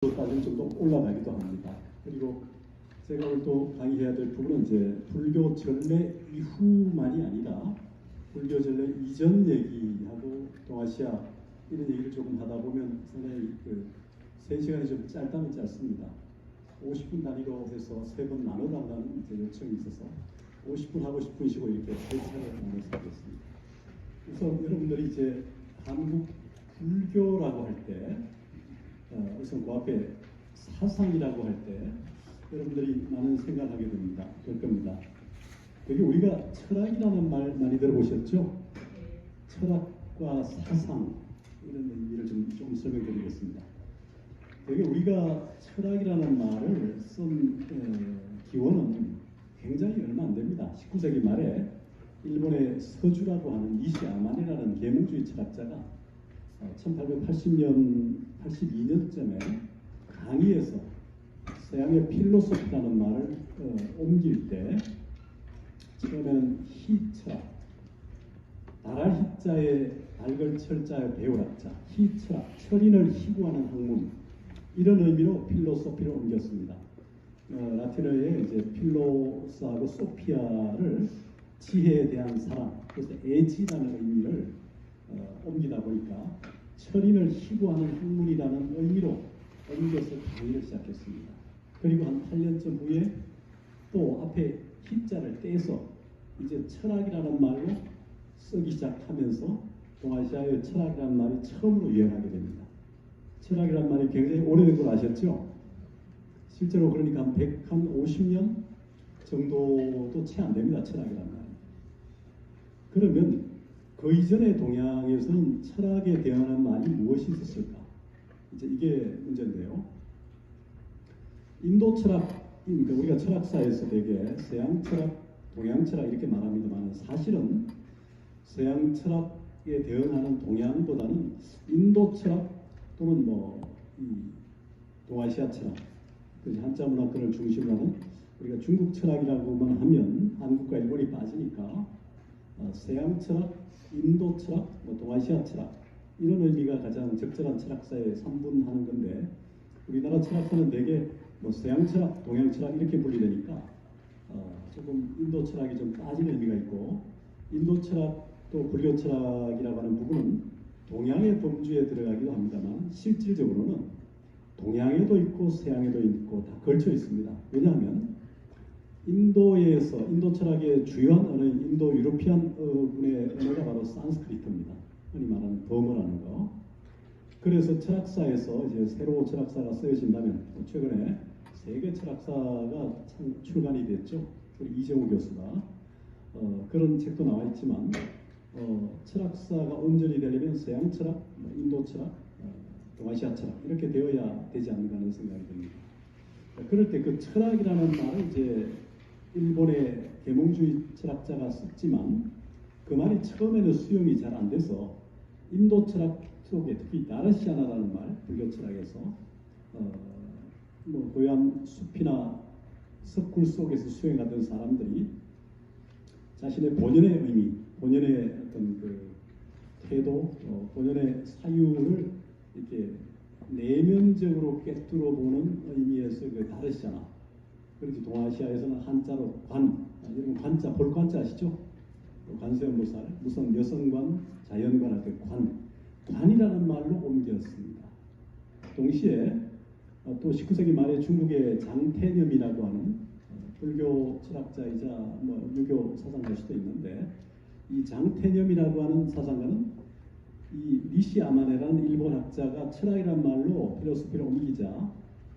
따지면 좀 더 올라가기도 합니다. 그리고 제가 오늘 또 강의해야 될 부분은 이제 불교 전례 이후만이 아니라 불교 전례 이전 얘기하고 동아시아 이런 얘기를 조금 하다 보면 상당히 3시간이 좀 짧다면 짧습니다. 50분 단위로 해서 3번 나눠달라는 요청이 있어서 50분 하고 10분 쉬고 이렇게 3차례 나눠서 하겠습니다. 우선 여러분들이 이제 한국 불교라고 할 때 우선 그 앞에 사상이라고 할 때 여러분들이 많은 생각을 하게 됩니다. 될 겁니다. 여기 우리가 철학이라는 말 많이 들어보셨죠? 철학과 사상 이런 의미를 좀 설명드리겠습니다. 여기 우리가 철학이라는 말을 쓴 기원은 굉장히 얼마 안 됩니다. 19세기 말에 일본의 서주라고 하는 니시 아마네라는 계몽주의 철학자가 1880년, 82년쯤에 강의에서 서양의 필로소피라는 말을 옮길 때 처음에는 희철학, 달할 희자에 달걸 철자에 배울학자, 희철학, 철인을 희구하는 학문 이런 의미로 필로소피를 옮겼습니다. 라틴어에 이제 필로스하고 소피아를 지혜에 대한 사랑, 그래서 에지라는 의미를 옮기다 보니까 철인을 희구하는 학문이라는 의미로 옮겨서 강의를 시작했습니다. 그리고 한 8년쯤 후에 또 앞에 희자를 떼서 이제 철학이라는 말로 쓰기 시작하면서 동아시아의 철학이라는 말이 처음으로 유행하게 됩니다. 철학이라는 말이 굉장히 오래된 걸 아셨죠? 실제로 그러니까 한 150년 정도도 채 안 됩니다. 철학이라는 말이. 그러면 그 이전의 동양에서는 철학에 대한 말이 무엇이 있었을까? 이제 이게 문제인데요. 인도 철학, 그러니까 우리가 철학사에서 되게 서양 철학, 동양 철학 이렇게 말합니다만 사실은 서양 철학에 대응하는 동양보다는 인도 철학 또는 동아시아 철학, 한자 문화권을 중심으로 하는 우리가 중국 철학이라고만 하면 한국과 일본이 빠지니까 서양 철학, 인도 철학, 동아시아 철학 이런 의미가 가장 적절한 철학사에 산분하는 건데 우리나라 철학사는 대개 서양 철학, 동양 철학 이렇게 분리되니까 조금 인도 철학이 좀 빠진 의미가 있고 인도 철학 또 불교 철학이라고 하는 부분은 동양의 범주에 들어가기도 합니다만 실질적으로는 동양에도 있고 서양에도 있고 다 걸쳐 있습니다. 왜냐하면 인도에서 인도 철학의 주요한 언어인 인도 유로피안 분의 언어가 바로 산스크리트입니다. 흔히 말하는 버머라는 거. 그래서 철학사에서 이제 새로 철학사가 쓰여진다면 최근에 세계 철학사가 출간이 됐죠. 우리 이재호 교수가 그런 책도 나와 있지만 철학사가 온전히 되려면 서양 철학, 인도 철학, 동아시아 철학 이렇게 되어야 되지 않는가 하는 생각이 듭니다. 그럴 때 그 철학이라는 말을 이제 일본의 계몽주의 철학자가 썼지만 그 말이 처음에는 수용이 잘 안 돼서 인도 철학 속에 특히 다르시아나라는 말, 불교 철학에서 고요한 숲이나 석굴 속에서 수행하던 사람들이 자신의 본연의 의미, 본연의 어떤 그 태도, 본연의 사유를 이렇게 내면적으로 꿰뚫어 보는 의미에서 그 다르시아나. 그렇지 동아시아에서는 한자로 관, 여러분 관자, 볼관자 아시죠? 관세음보살, 무슨 여성관, 자연관 할 때 관이라는 말로 옮겼습니다. 동시에 또 19세기 말에 중국의 장태념이라고 하는 불교 철학자이자 유교 사상가일 수도 있는데 이 장태념이라고 하는 사상가는 이 니시 아마네라는 일본 학자가 철학이라는 말로 필로소피를 옮기자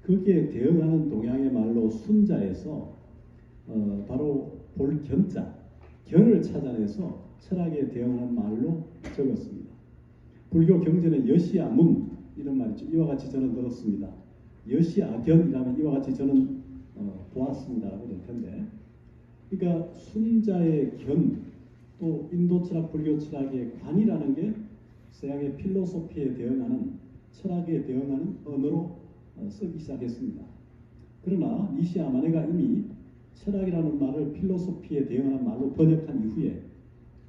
거기에 대응하는 동양의 말로 순자에서 바로 볼견자, 견을 찾아내서 철학에 대응하는 말로 적었습니다. 불교 경전에 여시아문 이런 말이죠. 이와 같이 저는 들었습니다. 여시아견이라면 이와 같이 저는 보았습니다라고 될 텐데, 그러니까 순자의 견, 또 인도 철학, 불교 철학의 관이라는 게 서양의 필로소피에 대응하는 철학에 대응하는 언어로 쓰기 시작했습니다. 그러나 니시 아마네가 이미 철학이라는 말을 필로소피에 대응하는 말로 번역한 이후에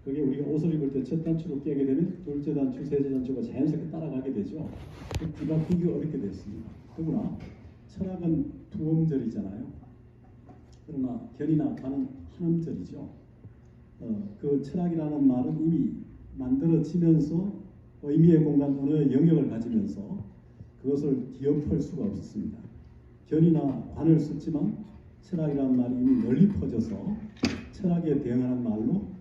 그게 우리가 옷을 입을 때 첫 단추로 깨게 되면 둘째 단추, 셋째 단추가 자연스럽게 따라가게 되죠. 뒤바꾸기가 어렵게 됐습니다. 더구나 철학은 두 음절이잖아요. 그러나 견이나 관은 한 음절이죠. 그 철학이라는 말은 이미 만들어지면서 의미의 공간, 언어의 영역을 가지면서 그것을 뒤엎을 수가 없었습니다. 견이나 관을 썼지만 철학이라는 말이 이미 널리 퍼져서 철학에 대응하는 말로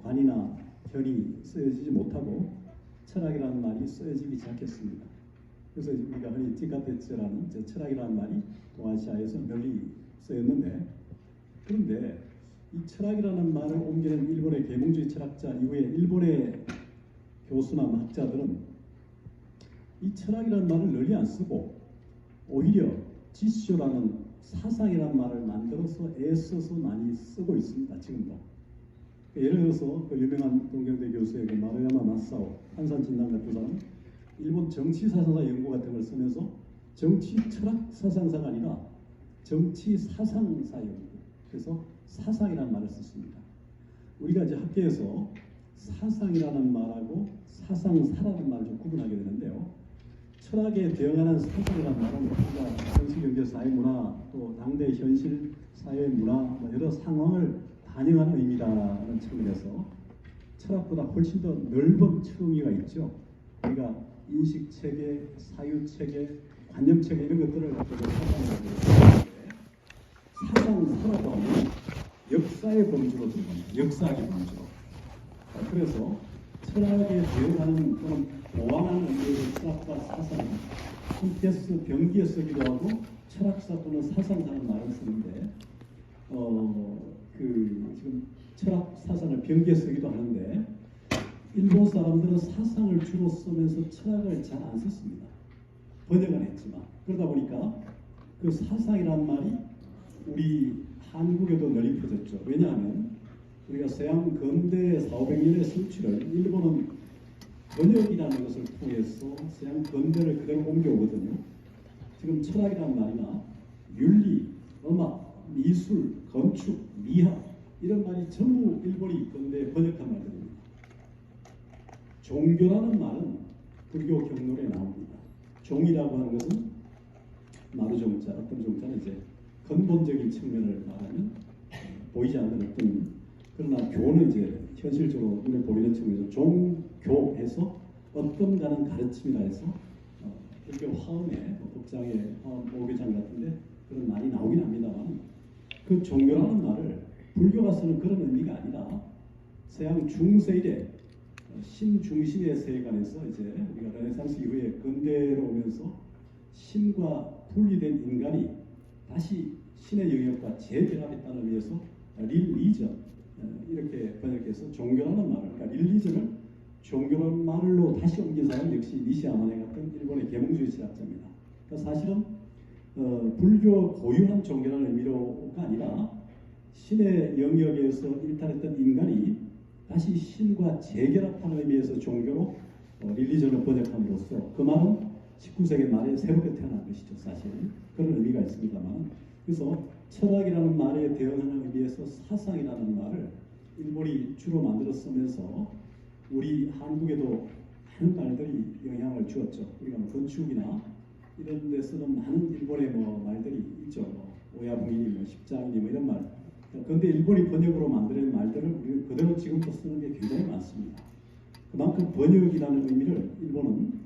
관이나 견이 쓰여지지 못하고 철학이라는 말이 쓰여지기 시작했습니다. 그래서 우리가 흔히 찌카테츠라는 철학이라는 말이 동아시아에서 널리 쓰였는데, 그런데 이 철학이라는 말을 옮기는 일본의 계몽주의 철학자 이후에 일본의 교수나 학자들은 이 철학이라는 말을 널리 안 쓰고 오히려 지쇼라는 사상이라는 말을 만들어서 애써서 많이 쓰고 있습니다. 지금도. 예를 들어서 그 유명한 동경대 교수의 그 마루야마 마사오 한산진단 같은 사람은 일본 정치 사상사 연구 같은 걸 쓰면서 정치 철학 사상사가 아니라 정치 사상사 연구, 그래서 사상이라는 말을 썼습니다. 우리가 이제 학계에서 사상이라는 말하고 사상사라는 말을 좀 구분하게 되는데요. 철학에 대응하는 사상이라는 말은 우리가 정치, 경제, 사회, 문화, 또 당대 현실, 사회, 문화, 여러 상황을 반영하는 의미다라는 측면에서 철학보다 훨씬 더 넓은 층위가 있죠. 우리가 인식 체계, 사유 체계, 관념 체계 이런 것들을 사상사라고 하면 역사의 범주로 들어갑니다. 역사학의 범주로. 그래서 철학에 대응하는 또는 보완하는 의미의 철학과 사상은 콘테스 병기에 쓰기도 하고 철학사 또는 사상사는 말을 쓰는데 지금 철학 사상을 병기에 쓰기도 하는데 일본 사람들은 사상을 주로 쓰면서 철학을 잘 안 썼습니다. 번역은 했지만 그러다 보니까 그 사상이란 말이 우리 한국에도 널리 퍼졌죠. 왜냐하면 우리가 서양 근대 400~500년의 성취를 일본은 번역이라는 것을 통해서 서양 근대를 그대로 옮겨오거든요. 지금 철학이라는 말이나 윤리, 음악, 미술, 건축, 미학 이런 말이 전부 일본이 근대에 번역한 말들입니다. 종교라는 말은 불교 경론에 나옵니다. 종이라고 하는 것은 마루종자, 어떤 종자는 이제 근본적인 측면을 말하면 보이지 않는 어떤, 그러나 교는 이제 현실적으로 눈에 보이는 측면에서 종교에서 어떤가는 가르침이라 해서 불교 화엄에 법장의 화엄 오교장 같은데 그런 말이 나오긴 합니다만 그 종교라는 말을 불교가 쓰는 그런 의미가 아니라 서양 중세일에 신중심의 세계관에서 이제 우리가 르네상스 이후에 근대로 오면서 신과 분리된 인간이 다시 신의 영역과 재결합했다는 의미에서 릴리전 이렇게 번역해서 종교라는 말을, 그러니까 릴리전을 종교라는 말로 다시 옮긴 사람 역시 니시야마네 같은 일본의 계몽주의 철학자입니다. 그러니까 사실은 불교 고유한 종교라는 의미로가 아니라 신의 영역에서 일탈했던 인간이 다시 신과 재결합하는 의미에서 종교로 릴리전을 번역함으로써 그 말은 19세기 말에 새롭게 태어난 것이죠. 사실 그런 의미가 있습니다만, 그래서 철학이라는 말에 대응하는 의미에서 사상이라는 말을 일본이 주로 만들어 쓰면서 우리 한국에도 많은 말들이 영향을 주었죠. 우리가 뭐 건축이나 이런 데 쓰는 많은 일본의 말들이 있죠. 오야붕이니 십장이니 이런 말. 그런데 일본이 번역으로 만드는 말들을 우리는 그대로 지금도 쓰는 게 굉장히 많습니다. 그만큼 번역이라는 의미를 일본은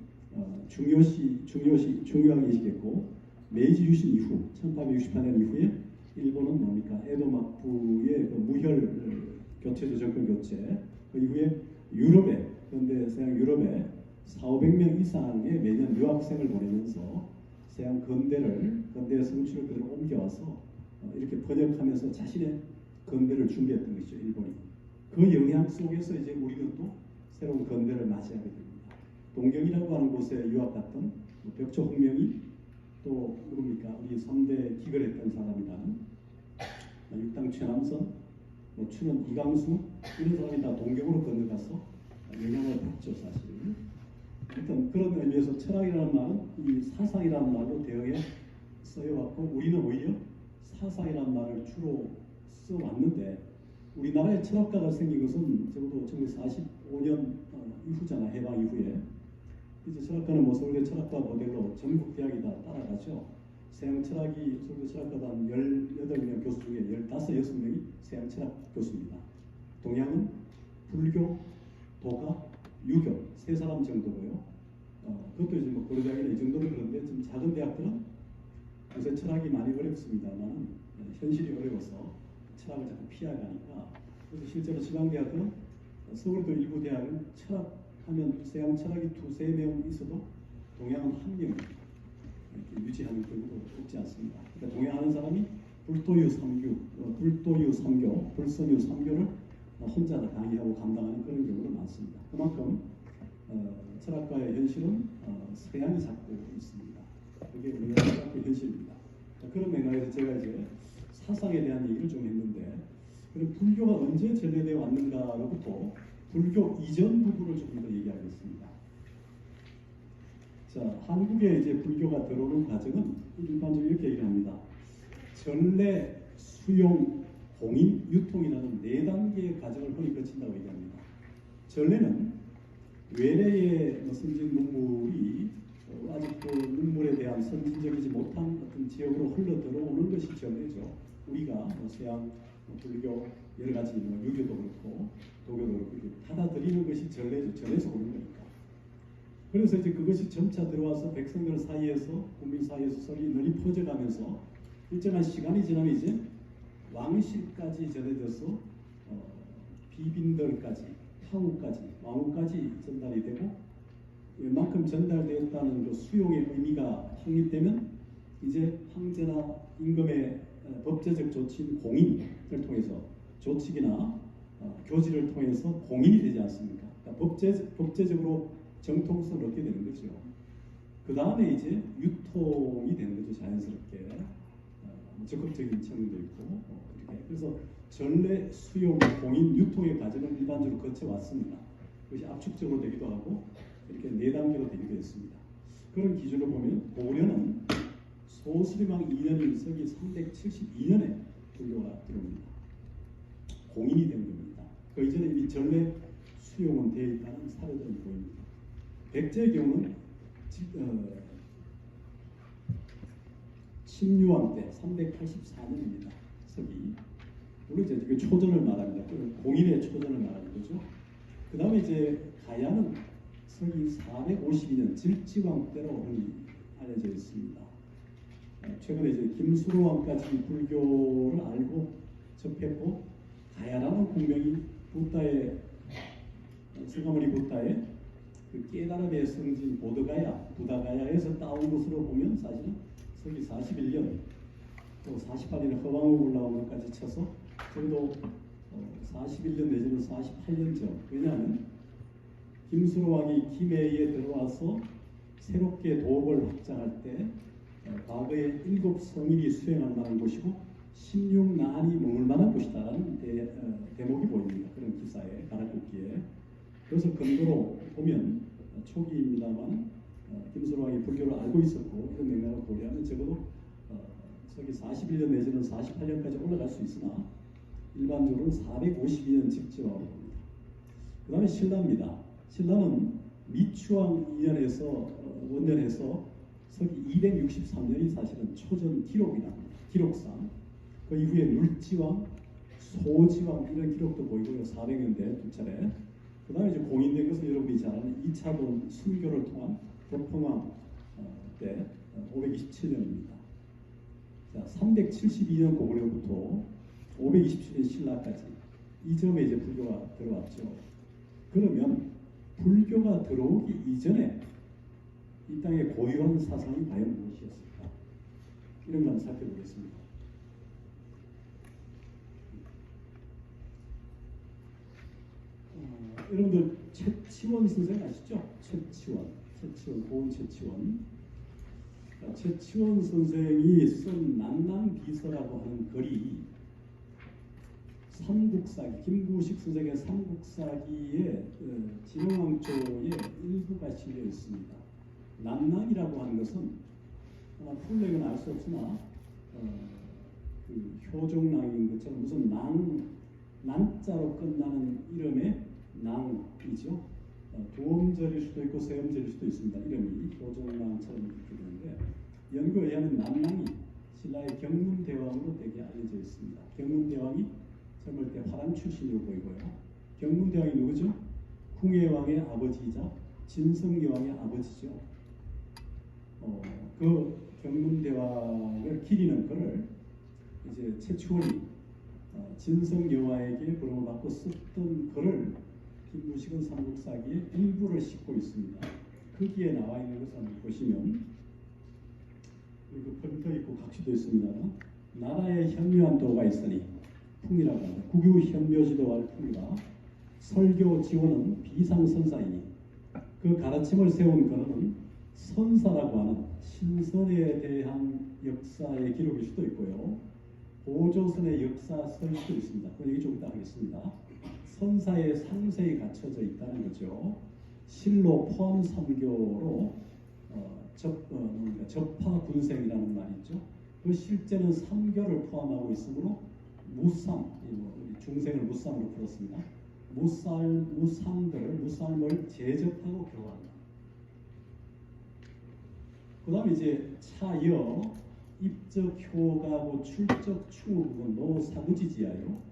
중요하게 인식했고, 메이지 유신 이후 1868년 이후에 일본은 뭡니까? 에도 막부의 그 무혈 교체조 정권 교체, 그 이후에 유럽에, 그런데 서양 유럽에 400~500명 이상의 매년 유학생을 보내면서 서양 근대의 성취를 그대로 옮겨와서 이렇게 번역하면서 자신의 근대를 준비했던 것이죠. 일본이. 그 영향 속에서 이제 우리는 또 새로운 근대를 맞이하게 됩니다. 동경이라고 하는 곳에 유학 갔던 벽초홍명이, 또 누굽니까? 우리 3대 기걸 했던 사람이라는 육당 최남선, 추는 이강수, 이런 사람이 다 동경으로 건너가서 영향을 받죠. 사실. 일단 그런 의미에서 철학이라는 말은 이 사상이라는 말로 대응해 써여왔고, 우리는 오히려 사상이라는 말을 주로 써왔는데 우리나라에 철학가가 생긴 것은 적어도 1945년 이후잖아. 해방 이후에. 이제 철학가는 뭐 서울대 철학과 모델로 전국 대학이 다 따라가죠. 서양 철학이 서울대 철학과단 18명 교수 중에 15, 6명이 서양 철학 교수입니다. 동양은 불교, 도가, 유교 세 사람 정도고요. 그것도 이제 뭐 고려대학이나 이 정도는 그런데 좀 작은 대학들은 요새 철학이 많이 어렵습니다만 현실이 어려워서 철학을 자꾸 피해가니까 그래서 실제로 지방대학은 서울도 일부 대학은 철학하면 서양 철학이 2~3명 있어도 동양은 1명 유지하는 경우도 없지 않습니다. 그러니까 동양하는 사람이 불도유 3교, 불선유 3교를 혼자 다 강의하고 감당하는 그런 경우도 많습니다. 그만큼 철학과의 현실은 서양이 잡고 있습니다. 그게 우리나라 철학의 현실입니다. 그런 맥락에서 제가 이제 사상에 대한 얘기를 좀 했는데, 그럼 불교가 언제 전래되어 왔는가로부터 불교 이전 부분을 조금 더 얘기하겠습니다. 자, 한국에 이제 불교가 들어오는 과정은 일반적으로 이렇게 얘기를 합니다. 전래, 수용, 공인, 유통이라는 4단계의 과정을 흔히 거친다고 얘기합니다. 전래는 외래의 선진 문물이 아직도 문물에 대한 선진적이지 못한 어떤 지역으로 흘러 들어오는 것이 전래죠. 우리가 서양, 불교, 여러 가지 유교도 그렇고 도교도 그렇고 받아들이는 것이 전래죠. 전에서 오는 거니까. 그래서 이제 그것이 점차 들어와서 백성들 사이에서, 국민 사이에서 썰이 널리 퍼져가면서 일정한 시간이 지나면 이제 왕실까지 전해져서 비빈들까지, 황후까지, 왕후까지 전달이 되고, 웬만큼 전달되었다는 그 수용의 의미가 확립되면 이제 황제나 임금의 법제적 조치인 공인을 통해서 조칙이나 교지를 통해서 공인이 되지 않습니까? 그러니까 법제적으로 정통성을 얻게 되는 거죠. 그 다음에 이제 유통이 되는 거죠. 자연스럽게 적극적인 측면도 있고 이렇게. 그래서 전래, 수용, 공인, 유통의 과정을 일반적으로 거쳐왔습니다. 그것이 압축적으로 되기도 하고 이렇게 4단계로 되기도 했습니다. 그런 기준으로 보면 고려는 소수리망 2년인 서기 372년에 불교가 들어옵니다. 공인이 된 겁니다. 그 이전에 이미 전래, 수용은 되어 있다는 사례들이 보입니다. 백제의 경우는 침유왕 때 384년입니다. 서기. 물론 이제 초전을 말합니다. 공인의 초전을 말하는 거죠. 그 다음에 이제 가야는 서기 452년 질지왕 때로 흔히 알려져 있습니다. 최근에 이제 김수로왕까지 불교를 알고 접했고, 가야라는 공명이 서가모니 부다의 그 깨달음의 성진 부다가야에서 따온 것으로 보면 사실은 서기 41년 또 48년에 허방으로 올라온 것까지 쳐서 적어도 41년 내지는 48년 전. 왜냐하면 김수로왕이 김해에 들어와서 새롭게 도업을 확장할 때 과거에 7성인이 수행할 만한 곳이고 16난이 머물 만한 곳이다라는 대목이 보입니다. 그런 기사에, 가락국기에. 그래서 근거로 보면 초기입니다만 김수로왕이 불교를 알고 있었고 이런 맥락을 고려하면 적어도 서기 41년 내지는 48년까지 올라갈 수 있으나 일반적으로 452년 직전으로 봅니다. 그 다음에 신라입니다. 신라는 미추왕 2년에서 원년에서 서기 263년이 사실은 초전 기록이랍니다. 기록상. 그 이후에 눌지왕, 소지왕 이런 기록도 보이고요. 400년대 두 차례. 그 다음에 이제 공인된 것은 여러분이 잘 아는 2차본 순교를 통한 도평왕 때 527년입니다. 자, 372년 고구려부터 527년 신라까지 이 점에 이제 불교가 들어왔죠. 그러면 불교가 들어오기 이전에 이 땅에 고유한 사상이 과연 무엇이었을까? 이런 걸 살펴보겠습니다. 여러분들 최치원 선생 아시죠? 최치원, 고은 최치원. 최치원 선생이 쓴 난낭비서라고 하는 글이 삼국사기, 김구식 선생의 삼국사기의 진흥왕조의 일부가 실려 있습니다. 난낭이라고 하는 것은 풀leg은 알 수 없으나 그 효종낭인 것처럼 무슨 난자로 끝나는 이름의 낭이죠. 두음절일 수도 있고 세음절일 수도 있습니다. 이름이 도정낭처럼 이렇게 되는데 연구에 의하면 남낭이 신라의 경문대왕으로 되게 알려져 있습니다. 경문대왕이 젊을 때 화랑 출신으로 보이고요. 경문대왕이 누구죠? 궁예왕의 아버지이자 진성여왕의 아버지죠. 그 경문대왕을 기리는 글을 이제 최추원이 진성여왕에게 부름을 받고 썼던 글을 김무식은 삼국사기에 일부를 싣고 있습니다. 거기에 나와 있는 것을 한번 보시면 그 펄도 있고 각시도 있습니다. 나라에 현묘한 도가 있으니 풍이라고 합니다. 국유 현묘지도할 풍이라 설교 지원은 비상선사이니 그 가르침을 세운 그는 선사라고 하는 신선에 대한 역사의 기록일 수도 있고요. 보조선의 역사서일 수도 있습니다. 그 얘기 좀 이따 하겠습니다. 선사의 상세히 갖춰져 있다는 거죠. 실로 포함 삼교로 접파 군생이라는 말이 있죠. 그 실제는 삼교를 포함하고 있으므로 무삼, 중생을 무삼으로 풀었습니다. 무삼을 제접하고 교화한다. 그 다음에 이제 차여 입적 효가고 출적 충후는 노사구지지하여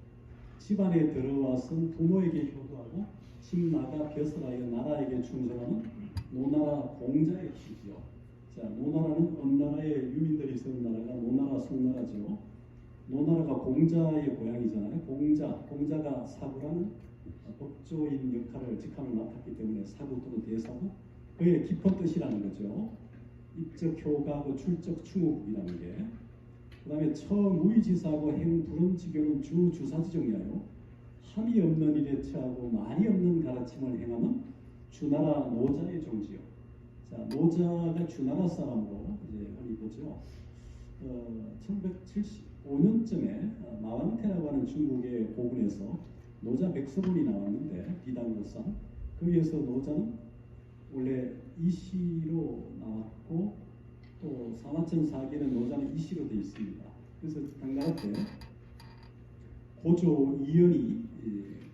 집안에 들어와선 부모에게 효도하고 집 나가 벼슬하여 나라에게 충성하는 노나라 공자의 취지요. 자, 노나라는 어느 나라의 유민들이 있었는 나라가 노나라 송나라죠. 노나라가 공자의 고향이잖아요. 공자가 사구라는 법조인 역할을 직함을 맡았기 때문에 사구 또는 대사구, 그의 깊은 뜻이라는 거죠. 입적 효가고 출적 충후이라는 게. 그 다음에 처무의지사하고 행불언지교는 주사지정이하여 함이 없는 일에 처하고 말이 없는 가르침을 행하면 주나라 노자의 종지요. 자, 노자가 주나라 사람으로 이제 흔히 보죠. 1975년쯤에 마왕태라고 하는 중국의 고군에서 노자 백서문이 나왔는데 비단로상 거기에서 노자는 원래 이시로 나왔고 또 사마천 사기에는 노자는 이시로 되어 있습니다. 그래서 당나라 때 고조 이연이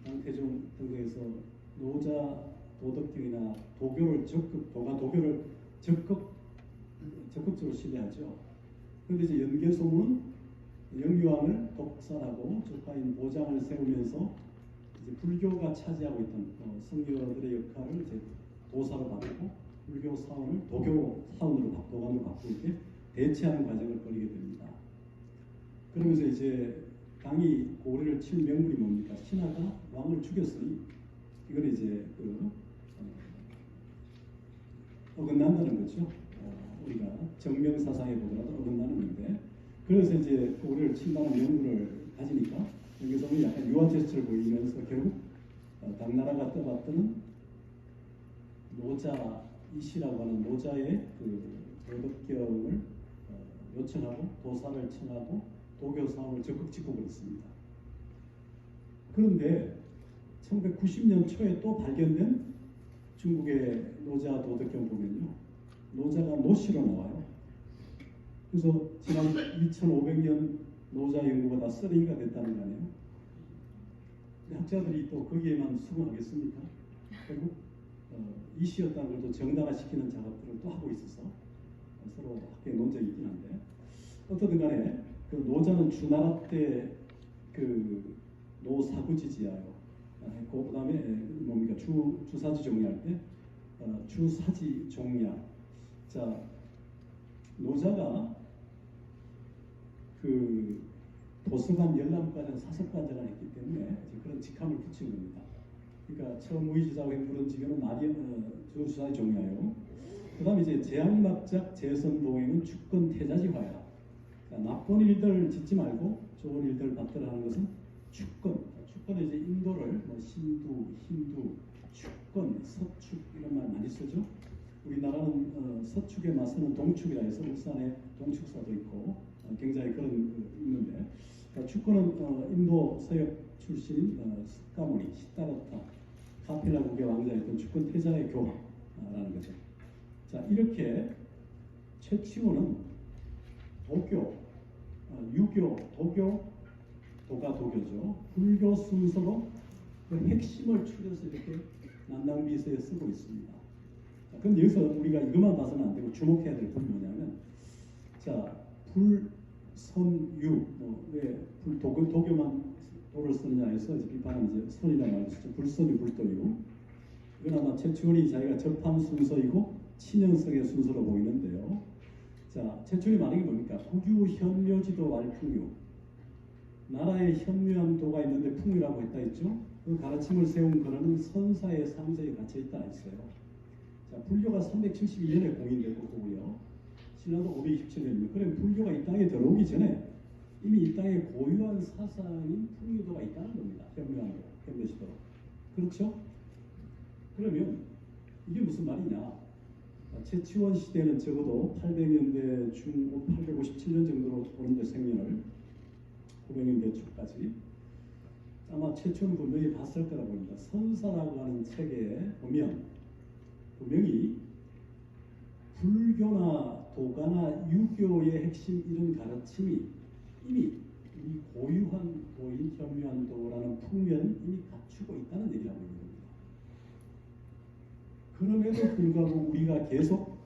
당태종 등에서 노자 도덕경이나 도교를 적극적으로 신뢰하죠. 그런데 이제 연개소문은 영유왕을 독살하고 조카인 보장을 세우면서 이제 불교가 차지하고 있던 성녀들의 역할을 이제 도사로 바꾸고 불교 사원을 도교 사원으로 도감으로 바꾸게 대체하는 과정을 벌이게 됩니다. 그러면서 이제 당이 고리를 칠 명분이 뭡니까? 신하가 왕을 죽였으니 이건 이제 어긋난다는 거죠. 우리가 정명사상에 보더라도 어긋나는 건데, 그래서 이제 고리를 친다는 명분을 가지니까 여기서는 약간 유화 제스처를 보이면서 결국 당나라가 떠받드는 노자 이시라고 하는 노자의 그 도덕경을 요청하고 도사를 청하고 도교 사업을 적극 짓고 그랬습니다. 그런데 1990년 초에 또 발견된 중국의 노자 도덕경 보면요, 노자가 노씨로 나와요. 그래서 지난 2500년 노자 연구가 다 쓰레기가 됐다는 거 아니에요? 학자들이 또 거기에만 수긍하겠습니까? 결국 이시였다는 걸 또 정당화시키는 작업들을 또 하고 있어서 서로 학계에 논쟁이 있긴 한데, 어떻든 간에 그 노자는 주나라 때 그 노사구지지하여 했고, 그 다음에 뭡니까? 주사지 종리할 때 주사지 종리학. 자, 노자가 그 도서관 열람과정 사석관장을 했기 때문에 그런 직함을 붙인 겁니다. 그러니까 처무의지사하고 행불언지교는 주사지 종리하여, 그 다음에 이제 제약막작 재선봉행은 주권 태자지화야. 나쁜 일들 짓지 말고 좋은 일들 받들어 하는 것은 주권. 주권은 이제 인도를 신두, 힌두, 주권, 서축 이런 말 많이 쓰죠. 우리나라는 서축에 맞서는 동축이라 해서 울산에 동축사도 있고 굉장히 그런 있는데, 그러니까 주권은 인도 서역 출신 스카모니, 시타르타, 카필라국의 왕자였던 주권 태자의 교화라는 거죠. 자, 이렇게 최치호는 도교, 유교, 도교, 도가 도교죠. 불교 순서로 그 핵심을 추려서 이렇게 난당비서에 쓰고 있습니다. 그런데 여기서 우리가 이것만 봐서는 안 되고 주목해야 될 부분이 뭐냐면, 자, 불선유, 왜 도교만 도를 쓰느냐 해서 비판은 이제 선이라는 말을 쓰죠. 불선유, 불도유. 이건 아마 최초원이 자기가 접한 순서이고 친연성의 순서로 보이는데요. 자, 최초원이 말한 게 뭡니까? 국유 현묘지도 왈풍유. 나라에 현묘한 도가 있는데 풍유라고 했다 했죠. 그 가르침을 세운 거는 선사의 상세에 갇혀 있다 했어요. 자, 불교가 372년에 공인되고 거고요. 신라도 527년이면, 그럼 불교가 이 땅에 들어오기 전에 이미 이 땅에 고유한 사상인 풍유도가 있다는 겁니다. 현묘한 도, 현묘지도. 그렇죠? 그러면 이게 무슨 말이냐? 최치원 시대는 적어도 800년대 중 857년 정도로 보는데 생년을 900년대 초까지 아마 최초는 분명히 봤을 거라고 봅니다. 선사라고 하는 책에 보면 분명히 불교나 도가나 유교의 핵심 이런 가르침이 이미 이 고유한 도인 현묘한 도라는 풍면을 이미 갖추고 있다는 얘기라고 있는 겁니다. 그럼에도 불구하고 우리가 계속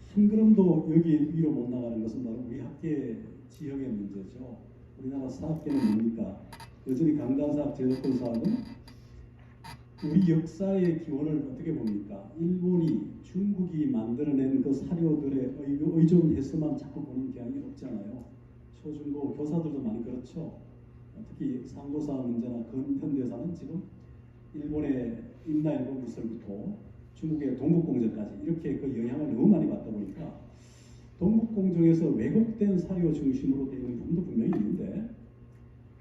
한 걸음도 여기 위로 못 나가는 것은 바로 우리 학계 지형의 문제죠. 우리나라 사학계는 뭡니까? 여전히 강단사학, 제도권 사학은 우리 역사의 기원을 어떻게 봅니까? 일본이, 중국이 만들어낸 그 사료들에 의존해서만 자꾸 보는 경향이 없잖아요. 초중고 교사들도 많이 그렇죠. 특히 상고사 문제나 근현대사는 지금 일본의 임나일보 무설부터 중국의 동북공정까지 이렇게 그 영향을 너무 많이 받다 보니까 동북공정에서 왜곡된 사료 중심으로 되어 있는 부분도 분명히 있는데,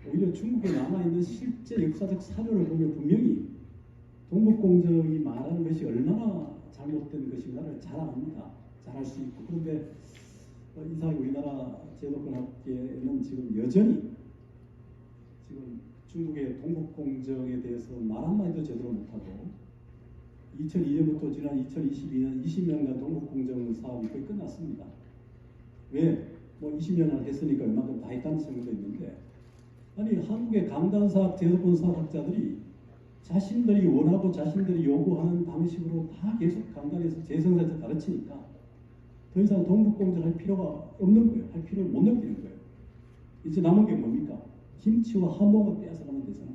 오히려 중국에 남아있는 실제 역사적 사료를 보면 분명히 동북공정이 말하는 것이 얼마나 잘못된 것인가를 잘 압니다. 잘 알 수 있고. 그런데 이상하게 우리나라 제도권 학계는 지금 여전히 지금 중국의 동북공정에 대해서 말 한마디도 제대로 못하고 2002년부터 지난 2022년 20년간 동북공정 사업이 거의 끝났습니다. 왜? 뭐 20년을 했으니까 얼마큼 다 했다는 생각도 있는데, 아니 한국의 강단사학, 제도권사학 학자들이 자신들이 원하고 자신들이 요구하는 방식으로 다 계속 강단에서 재성사에서 가르치니까 더 이상 동북공정 할 필요가 없는 거예요. 할 필요를 못 느끼는 거예요. 이제 남은 게 뭡니까? 김치와 한복을 빼앗아가면 되잖아.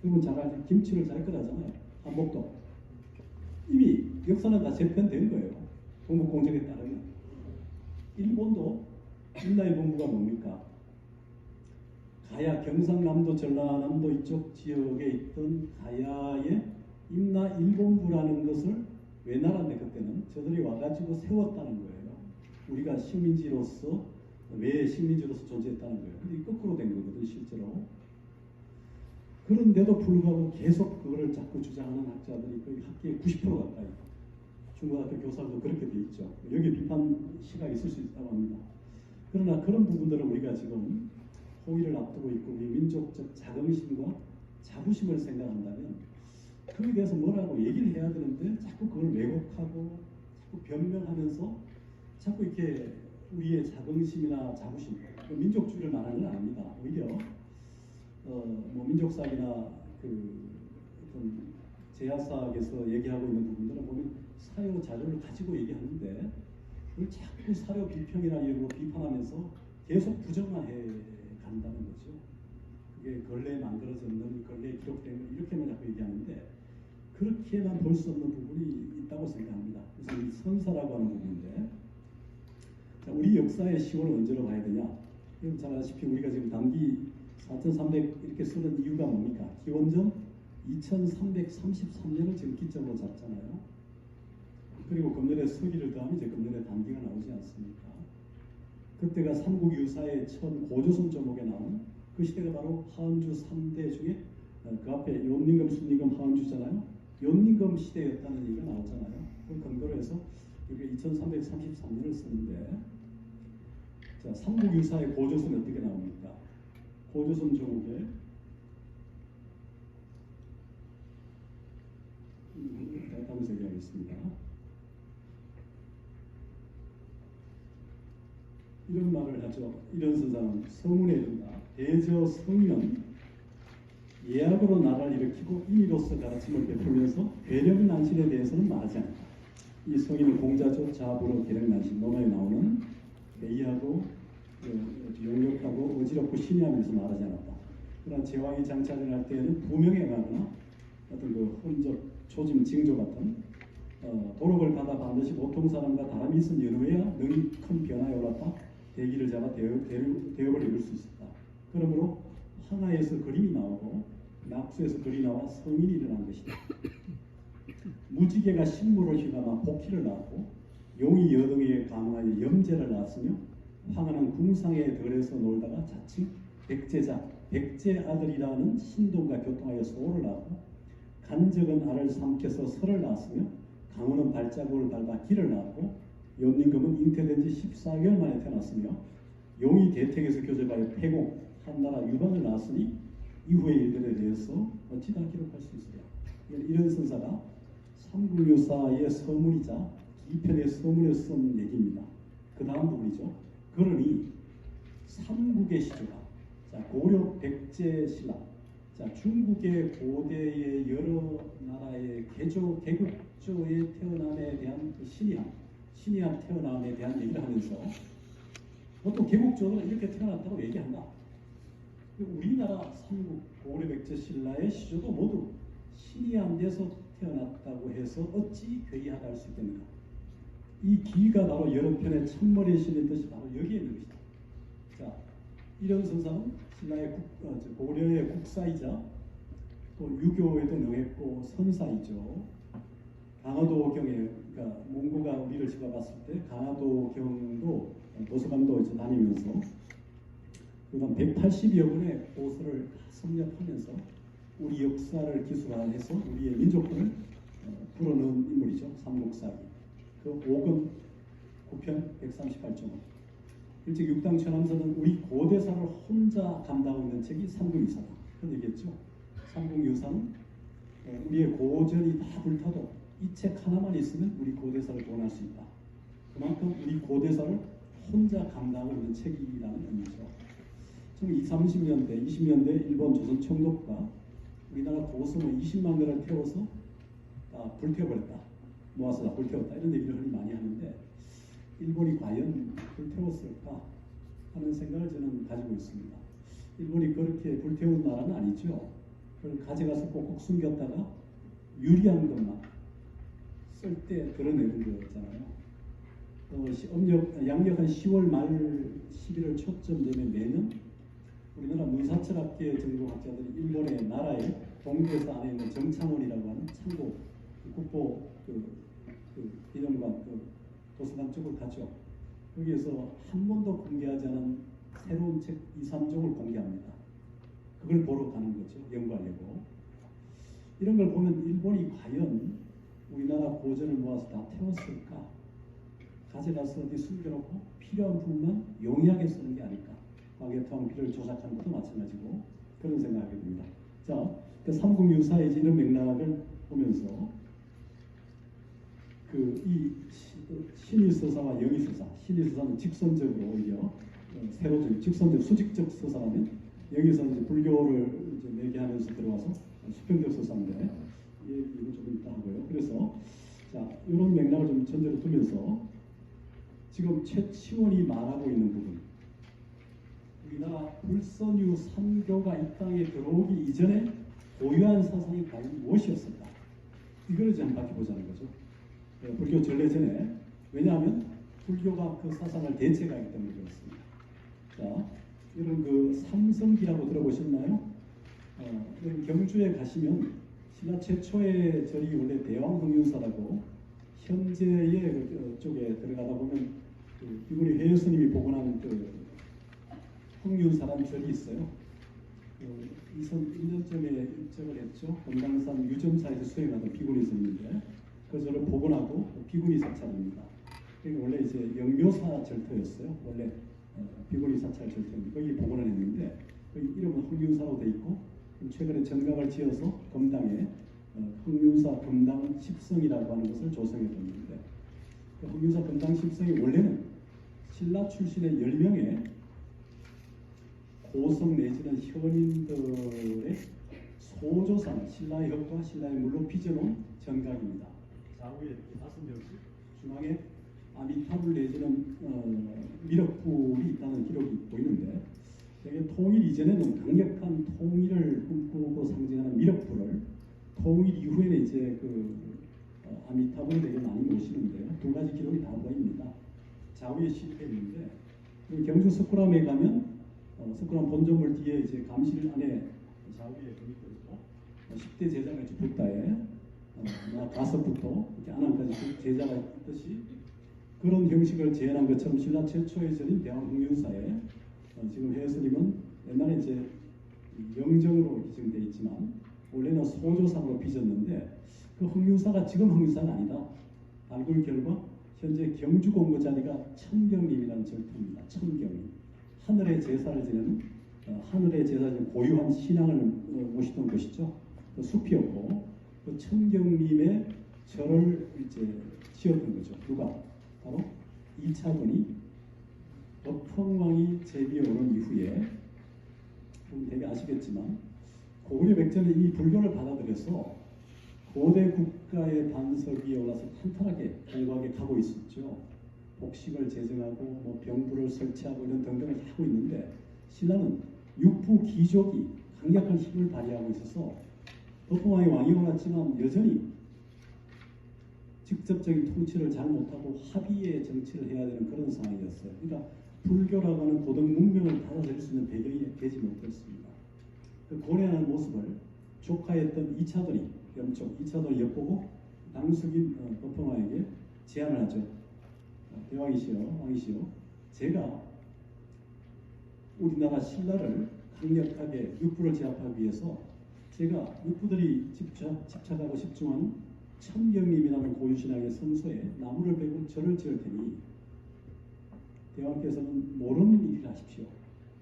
여러분 잘 알죠? 김치를 잘 끓여잖아요. 한복도. 이미 역사는 다 재편된 거예요. 동북공정에 따르면. 일본도 임나일본부가 뭡니까? 가야, 경상남도, 전라남도 이쪽 지역에 있던 가야의 임나일본부라는 것을 외나라인데 그때는 저들이 와가지고 세웠다는 거예요. 우리가 식민지로서, 왜 식민지로서 존재했다는 거예요. 근데 거꾸로 된 거거든 실제로. 그런데도 불구하고 계속 그거를 자꾸 주장하는 학자들이 거의 학계의 90% 가까이, 중고등학교 교사도 그렇게 돼 있죠. 여기 비판 시각이 있을 수 있다고 합니다. 그러나 그런 부분들을 우리가 지금 호의를 앞두고 있고 우리 민족적 자긍심과 자부심을 생각한다면 그에 대해서 뭐라고 얘기를 해야 되는데 자꾸 그걸 왜곡하고 자꾸 변명하면서 자꾸 이렇게 우리의 자긍심이나 자부심, 민족주의를 말하는 건 아닙니다. 오히려 뭐 민족사학이나 그 어떤 제야사학에서 얘기하고 있는 부분들은 보면 사료 자료를 가지고 얘기하는데 그걸 자꾸 사료 비평이나 이런 거 비판하면서 계속 부정화해 간다는 거죠. 그게 근래에 만들어졌는, 근래에 기록된 이렇게만 자꾸 얘기하는데 그렇게만 볼 수 없는 부분이 있다고 생각합니다. 그래서 이 선사라고 하는 부분인데, 자, 우리 역사의 시골을 언제로 봐야 되냐? 여러분 잘 아시다시피 우리가 지금 단기 4300 이렇게 쓰는 이유가 뭡니까? 기원전 2333년을 지금 기점으로 잡잖아요. 그리고 금년에 서기를 더하면 이제 금년에 단기가 나오지 않습니까? 그때가 삼국유사의 첫 고조선 조목에 나온 그 시대가 바로 하은주 3대 중에 그 앞에 용림금, 순림금, 하은주잖아요. 용림금 시대였다는 얘기가 나오잖아요. 그걸 근거로 해서 우리가 2333년을 쓰는데, 자, 삼국유사의 고조선이 어떻게 나옵니까? 고조선 조목에 다음 얘기하겠습니다. 이런 말을 하죠. 이런 서사는 서문에 이른다. 대저 성인은 예약으로 나라를 일으키고 임의로서 가르침을 베풀면서 괴력난신에 대해서는 말하지 않는다. 이 성인은 공자조 자부로 괴력난신 논어에 나오는 괴이하고 용력하고 어지럽고 신의하면서 말하지 않았다. 그러나 제왕이 장차를 할 때에는 부명에 가거나 어떤 그 혼적 초짐 징조 같은 도록을 받아 반드시 보통 사람과 다름이 있은 연후에야 능히 큰 변화에 올랐다. 대기를 잡아 대업을 이룰 수 있었다. 그러므로 황하에서 그림이 나오고 낙수에서 글이 나와 성인이 일어난 것이다. 무지개가 식물을 휘감아 복희를 낳았고 용이 여등이에 강하여 염제를 낳았으며 황하는 궁상에 덜에서 놀다가 자칭 백제자 백제 아들이라는 신동과 교통하여 소를 낳고 간적은 알을 삼켜서 설을 낳았으며 강우는 발자국을 밟아 길을 낳았고 연임금은 잉태된 지 14개월 만에 태어났으며 용이 대택에서 교접하여 폐공 한나라 유방을 낳았으니 이후의 일들에 대해서 어찌다 기록할 수 있어요. 이런 선사가 삼국유사의 서문이자 기편의 서문에 쓴 얘기입니다. 그 다음 부분이죠. 그러니 삼국의 시조가 고려 백제 신라 중국의 고대의 여러 나라의 개국조의 태어남에 대한 신이한 태어남에 대한 얘기를 하면서 보통 개국조는 이렇게 태어났다고 얘기한다. 우리나라 삼국 고려 백제 신라의 시조도 모두 신이한 데서 태어났다고 해서 어찌 괴이하다 할 수 있겠는가. 이 기가 바로 여러 편의 참머리에 실린 뜻이 바로 여기에 있는 것이다. 자, 이런 선사는 신라의 고려의 국사이자 또 유교에도 능했고 선사이죠. 강화도경에 그러니까 몽고가 우리를 잡아봤을 때 강화도경도 도서관도 이제 다니면서 그다음 180여 권의 고서를 섭렵하면서 우리 역사를 기술화해서 우리의 민족권을 풀어넣은 인물이죠. 삼국사기. 그 5권 9편 138종. 일찍 육당천왕서는 우리 고대사를 혼자 감당하고 있는 책이 삼국유사다. 그런 얘기했죠. 삼국유사는 우리의 고전이 다 불타도 이 책 하나만 있으면 우리 고대사를 구원할 수 있다. 그만큼 우리 고대사를 혼자 감당하고 있는 책이라는 의미죠. 30년대, 20년대 일본 조선 총독가 우리나라 도성을 20만 개를 태워서 다 불태워버렸다. 모아서 다 불태웠다. 이런 얘기를 흔히 많이 하는데 일본이 과연 불태웠을까 하는 생각을 저는 가지고 있습니다. 일본이 그렇게 불태운 나라는 아니죠. 그걸 가져가서 꼭꼭 숨겼다가 유리한 것만 쓸 때 드러내는 거잖아요. 양력한 10월 말 11월 초쯤 되면 매년 우리나라 문사철학계 전공학자들이 일본의 나라의 동교사 안에 있는 정창원이라고 하는 창고 국보 기념관 도서관 쪽을 가죠. 거기에서 한 번도 공개하지 않은 새로운 책 2, 3종을 공개합니다. 그걸 보러 가는 거죠. 연구하려고. 이런 걸 보면 일본이 과연 우리나라 고전을 모아서 다 태웠을까? 가져가서 어디 숨겨놓고 필요한 부분만 용이하게 쓰는 게 아닐까? 과거의 필요를 조작하는 것도 마찬가지고 그런 생각하게 됩니다. 자, 그 삼국유사의 이런 맥락을 보면서 이 신의서사와 영의서사, 신의서사는 직선적으로 오히려 세로적, 직선적, 수직적 서사라면 여기서 이제 불교를 이제 매개하면서 들어와서 수평적 서사인데 이거 좀 이따 하고요. 그래서 자 이런 맥락을 좀 전제로 두면서 지금 최치원이 말하고 있는 부분, 우리나라 불선유 삼교가 이 땅에 들어오기 이전에 고유한 사상이 과연 무엇이었을까? 이걸 이제 한번 밝혀보자는 거죠. 불교 전례 전에. 왜냐하면 불교가 그 사상을 대체하기 때문에 그렇습니다. 자, 이런 삼성기라고 들어보셨나요? 경주에 가시면 신라 최초의 절이 원래 대왕흥륜사라고 현재의 쪽에 들어가다 보면 비구니 회스님이 복원한 흥륜사라는 절이 있어요. 2001년쯤에 입적을 했죠. 금강산 유점사에서 수행하던 비구니 스님인데 그 절을 복원하고 비구니 사찰입니다. 그러니까 원래 이제 영묘사 절터였어요. 원래 비구니 사찰 절터입니다. 거기 복원을 했는데 그 이름은 흥륜사로 돼 있고 최근에 정각을 지어서 금당에 흥륜사 금당 10성이라고 하는 것을 조성해 뒀는데 그 흥륜사 금당 10성이 원래는 신라 출신의 10명의 고성 내지는 현인들의 소조상 신라의 혁과 신라의 물로 빚어놓은 전각입니다. 좌우에 이렇게 5명씩 중앙에 아미타불 내지는 미륵불이 있다는 기록이 보이는데, 되게 통일 이전에는 강력한 통일을 꿈꾸고 상징하는 미륵불을, 통일 이후에는 이제 아미타불을 되게 많이 모시는데요. 두 가지 기록이 다 보입니다. 좌우에 실패했는데, 경주 석굴암에 가면 석굴암 본점물 뒤에 이제 감실 안에 좌우에 보니까 있고 10대 제자가 붓다에 가석부터 이렇게 안암까지 제자가 있듯이 그런 형식을 재현한 것처럼 신라 최초의 절인 대왕흥윤사에 지금 혜스님은 옛날에 이제 영정으로 기증되어 있지만 원래는 소조상으로 빚었는데, 그 흥윤사가 지금 흥윤사가 아니다. 발굴 결과 현재 경주 공고 자리가 천경림이라는 절터입니다. 천경림. 하늘의 제사를 지내는 하늘의 제사 중 고유한 신앙을 모시던 곳이죠. 그 숲이었고, 그 천경림의 절을 이제 지었던 거죠. 누가? 바로 이차돈이 법흥왕이 제비에 오른 이후에, 되게 아시겠지만 고구려 백제는 이 불교를 받아들여서 고대 국가의 반석 위에 올라서 탄탄하게 공부하게 가고 있었죠. 복식을 제정하고 뭐 병부를 설치하고 이런 등등을 하고 있는데, 신라는 육부 귀족이 강력한 힘을 발휘하고 있어서 법흥왕이 왕이 올랐지만 여전히 직접적인 통치를 잘 못하고 합의의 정치를 해야 되는 그런 상황이었어요. 그러니까 불교라고 하는 고등 문명을 받아들일 수 있는 배경이 되지 못했습니다. 그 고뇌하는 모습을 조카였던 이차돈이, 영촉 이차돈이 엿보고 당숙인 법흥왕에게 제안을 하죠. 대왕이시여, 왕이시여, 제가 우리나라 신라를 강력하게 육부를 제압하기 위해서 제가 육부들이 집착하고 집중한 천경림이라는 고유신앙의 성소에 나무를 베고 절을 지을 테니 대왕께서는 모르는 일을 하십시오.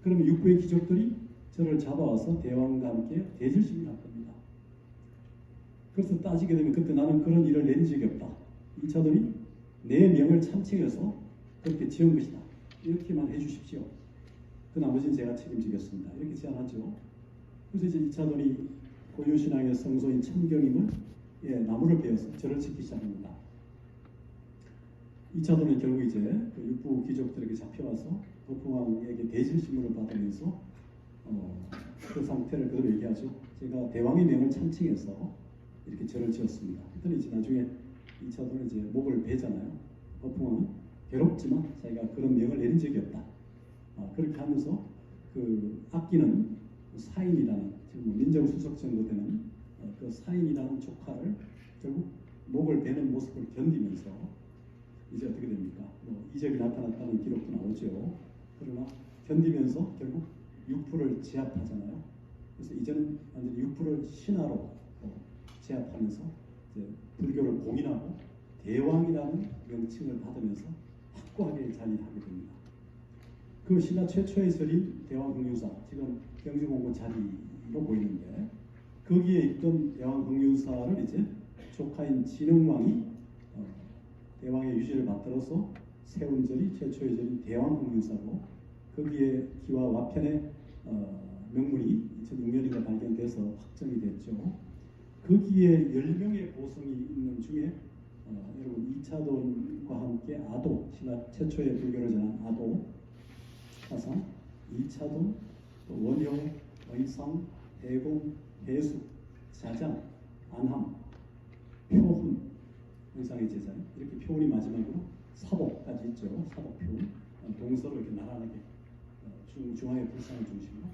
그러면 육부의 귀족들이 저를 잡아와서 대왕과 함께 대질심을 할 겁니다. 그래서 따지게 되면 그때 나는 그런 일을 내린 적이 없다. 이차돈이 내 명을 참칭해서 그렇게 지은 것이다. 이렇게만 해주십시오. 그 나머지는 제가 책임지겠습니다. 이렇게 제안하죠. 그래서 이제 이차돈이 고유신앙의 성소인 천경림을 나무를 베어서 절을 짓기 시작합니다. 이차돈은 결국 이제 그 육부 귀족들에게 잡혀와서 법흥왕에게 대질신문을 받으면서 그 상태를 그대로 얘기하죠. 제가 대왕의 명을 참칭해서 이렇게 절을 지었습니다. 그랬더니 이제 나중에 이차돈은 이제 목을 베잖아요. 법흥왕은 괴롭지만 자기가 그런 명을 내린 적이 없다. 그렇게 하면서 그 아끼는 사인이라는, 지금 민정수석 정도 되는 그 사인이라는 조카를 결국 목을 베는 모습을 견디면서 이제 어떻게 됩니까? 이적이 나타났다는 기록도 나오죠. 그러나 견디면서 결국 육부를 제압하잖아요. 그래서 이제는 완전히 육부를 신하로 제압하면서 이제 불교를 공인하고 대왕이라는 명칭을 받으면서 확고하게 자리하게 됩니다. 그 신라 최초의 절인 대왕흥유사, 지금 경주공고 자리로 보이는데, 거기에 있던 대왕흥유사를 이제 조카인 진흥왕이 대왕의 유지를 받들어서 세운 절이 최초의 절인 대왕흥유사고, 거기에 기와 와편의 명물이 2006년인가 발견돼서 확정이 됐죠. 거기에 10명의 보성이 있는 중에 여러분 이차돈과 함께 아도, 신라 최초의 불교를 전한 아도, 화상, 이차돈, 원효, 의상, 대공, 해숙, 자장, 안함, 표훈, 의상의 제자, 이렇게 표훈이 마지막으로 사복까지 있죠. 사복, 표훈, 동서로 이렇게 나란하게 중앙의 불상을 중심으로.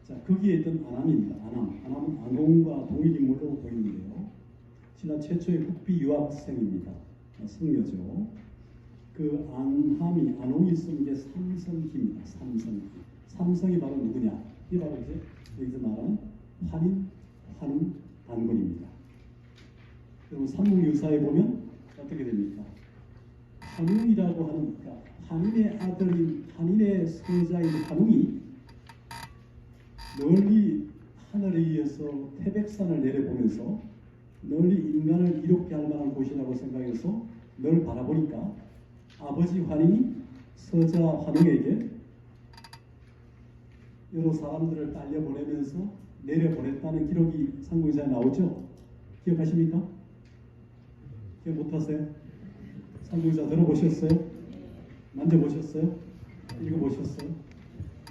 자, 거기에 있던 안함입니다. 안함은 안홍과 동일 인물로 보이는데요. 신라 최초의 국비 유학생입니다. 승려죠. 그 안함이, 안홍이 쓴 게 삼성기입니다. 삼성기. 삼성이 바로 누구냐? 이 바로 이제 여기서 말하는 환인, 환웅, 단군입니다. 그럼 삼국유사에 보면 어떻게 됩니까? 환웅이라고 하는, 그러니까 환인의 아들인, 환인의 성자인 환웅이 널리 하늘에 의해서 태백산을 내려보면서 널리 인간을 이롭게 할 만한 곳이라고 생각해서 널 바라보니까 아버지 환인이 서자 환웅에게 여러 사람들을 딸려보내면서 내려보냈다는 기록이 삼국유사에 나오죠. 기억하십니까? 기억 못하세요? 삼국유사 들어보셨어요? 만져보셨어요? 읽어보셨어요?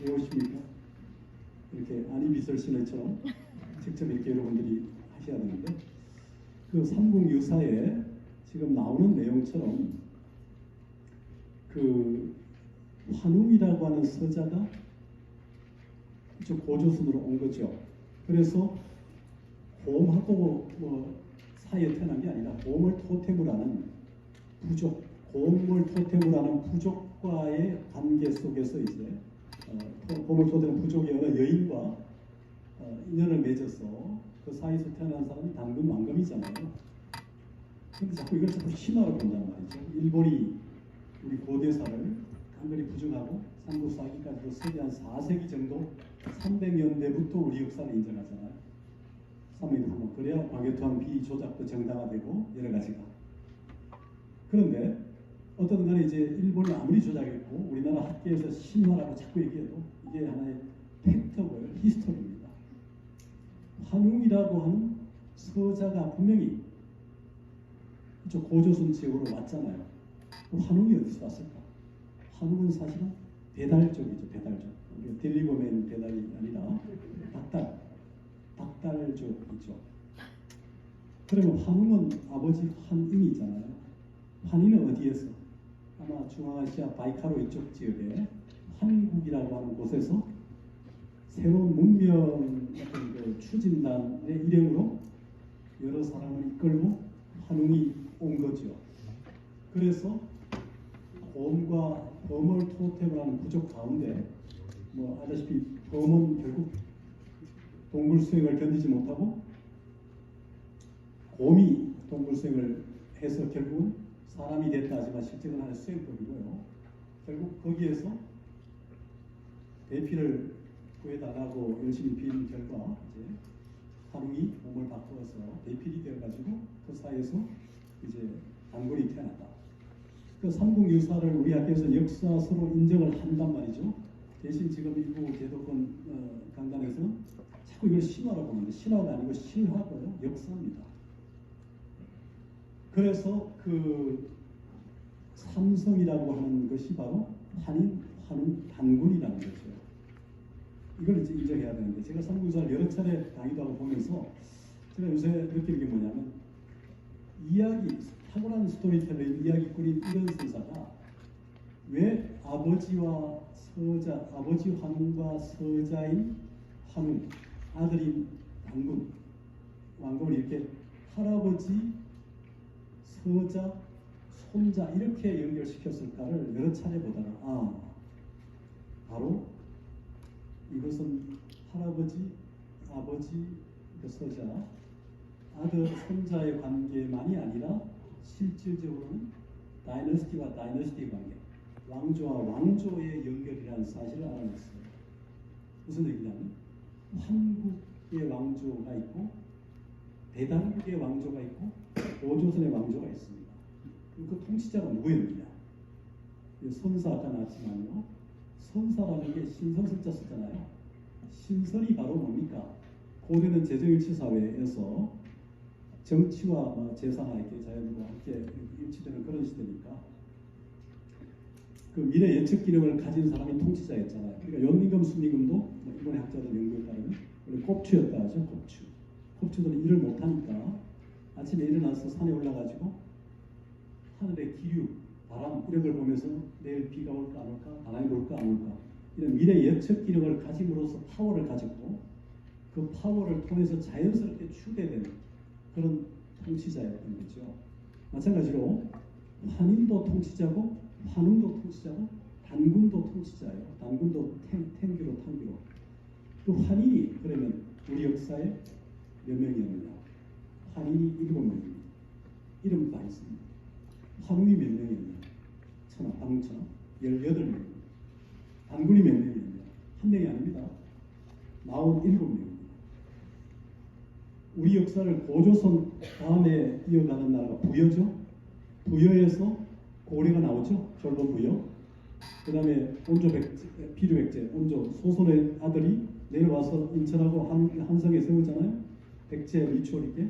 외우십니까? 이렇게 안희비설신의처럼 직접 이렇게 여러분들이 하셔야 되는데, 그 삼국유사에 지금 나오는 내용처럼 그 환웅이라고 하는 서자가 고조선으로 온 거죠. 그래서 곰하고 뭐 사이에 태어난 게 아니라 곰을 토템으로 하는 부족, 곰을 토템으로 하는 부족과의 관계 속에서 이제 곰을 토템으로 부족의 어느 여인과 인연을 맺어서 그 사이에서 태어난 사람이 단군 왕검이잖아요. 근데 자꾸 이걸 자꾸 신화로 본단 말이죠. 일본이 우리 고대사를 한글이 부족하고 삼국사기까지도 세기 한 4세기 정도 300년대부터 우리 역사를 인정하잖아요. 300년 그래야 광해토한 비조작도 정당화되고 여러 가지가. 그런데 어떤 간에 이제 일본이 아무리 조작했고 우리나라 학계에서 신화라고 자꾸 얘기해도 이게 하나의 팩트고요, 히스토리입니다. 환웅이라고 하는 서자가 분명히 이쪽 고조선 지역으로 왔잖아요. 환웅이 어디서 왔을까? 환웅은 사실은 배달족이죠, 배달족. 딜리버맨 배달이 아니라 닭달족이죠. 그러면 환웅은 아버지 환인이잖아요. 환인은 어디에서? 아마 중앙아시아 바이카로 이쪽 지역에 환국이라고 하는 곳에서 새로운 문명 그 추진단의 일행으로 여러 사람을 이끌고 환웅이 온 거죠. 그래서 곰과 범을 토템을 하는 부족 가운데 뭐 아다시피 범은 결국 동물 수행을 견디지 못하고 곰이 동물 수행을 해서 결국은 사람이 됐다 하지만 실제는 하나의 수행법이고요. 결국 거기에서 대피를 구해달라고 열심히 빈 결과 이제 환웅이 몸을 바꾸어서 대필이 되어가지고 그 사이에서 이제 단군이 태어났다. 그 삼국유사를 우리 학교에서 역사서로 인정을 한단 말이죠. 대신 지금 일부 제도권 강단에서는 자꾸 이걸 신화라고 하는데 신화가 아니고 실화고요, 역사입니다. 그래서 그 삼성이라고 하는 것이 바로 환인, 환웅, 단군이라는 거죠. 이걸 이제 인정해야 되는데 제가 삼국유사를 여러 차례 강의도 하고 보면서 제가 요새 느끼는 게 뭐냐면 이야기, 탁월한 스토리텔러인 이야기꾼인 이런 서사가 왜 아버지와 서자, 아버지 환웅과 서자인 환웅, 아들인 단군, 왕검을 이렇게 할아버지, 서자, 손자 이렇게 연결시켰을까를 여러 차례 보다가 바로 이것은 할아버지, 아버지, 그 서자, 아들, 손자의 관계만이 아니라 실질적으로는 다이너스티와 다이너스티 관계, 왕조와 왕조의 연결이라는 사실을 알아냈어요. 무슨 얘기냐면 한국의 왕조가 있고 대단국의 왕조가 있고 고조선의 왕조가 있습니다. 그 통치자가 누구였느냐? 선사 아까 나왔지만요. 선사라는 게 신선설자 쓰잖아요. 신선이 바로 뭡니까? 고대는 재정일치 사회에서 정치와 제사나 이렇게 자연과 함께 일치되는 그런 시대니까 그 미래 예측 기능을 가진 사람이 통치자였잖아요. 그러니까 연임금, 순임금도 일본의 학자들 연구에 따르면 원래 꼽추였다 하죠. 꼽추. 꼽추들은 일을 못하니까 아침에 일어나서 산에 올라가지고 하늘의 기류, 바람 이런 걸 보면서 내일 비가 올까 안 올까, 바람이 올까 안 올까 이런 미래 예측 기능을 가짐으로써 파워를 가졌고 그 파워를 통해서 자연스럽게 추대되는 그런 통치자였던 거죠. 마찬가지로 환인도 통치자고 환웅도 통치자고 단군도 통치자예요. 단군도 탱규로 탕규로. 그 환인이 그러면 우리 역사에 몇 명이었느냐? 환인이 7명입니다. 이름 다 있습니다. 환웅이 몇 명이었냐? 천하, 방천하 18명입니다. 단군이 몇 명이었냐? 한 명이 아닙니다. 47명입니다. 우리 역사를 고조선 다음에 이어가는 나라가 부여죠. 부여에서 고려가 나오죠. 졸본부여. 그 다음에 온조 백제, 비류 백제, 온조 소손의 아들이 내려와서 인천하고 한성에 세우잖아요. 백제 리추얼 있게.